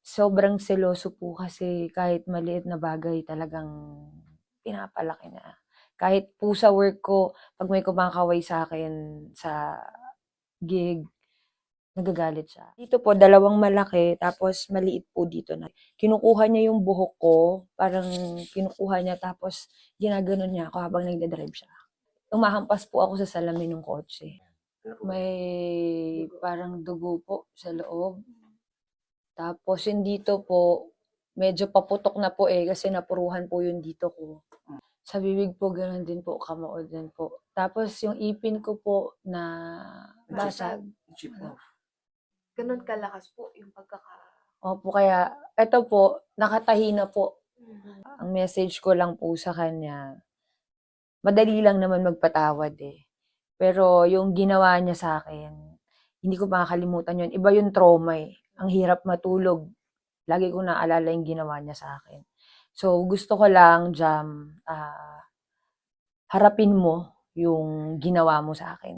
sobrang seloso po kasi kahit maliit na bagay talagang pinapalaki na. Kahit po sa work ko, 'pag may kumakaway sa'kin sa gig, nagagalit siya. Dito po, dalawang malaki tapos maliit po dito na. Kinukuha niya yung buhok ko, parang kinukuha niya tapos ginaganon niya ako habang nagda-drive siya. Humahampas po ako sa salamin ng kotse. May parang dugo po sa loob. Tapos yung dito po, medyo paputok na po kasi napuruhan po yung dito ko. Sa bibig po, gano'n din po, kamao din po. Tapos yung ipin ko po na basag. Ganun kalakas po yung pagkaka... Opo, kaya eto po, nakatahi na po. Mhm. Ang message ko lang po sa kanya, madali lang naman magpatawad Pero yung ginawa niya sa akin, hindi ko makakalimutan yun. Iba yung trauma Ang hirap matulog. Lagi ko naalala yung ginawa niya sa akin. So, gusto ko lang, Jam, harapin mo yung ginawa mo sa akin.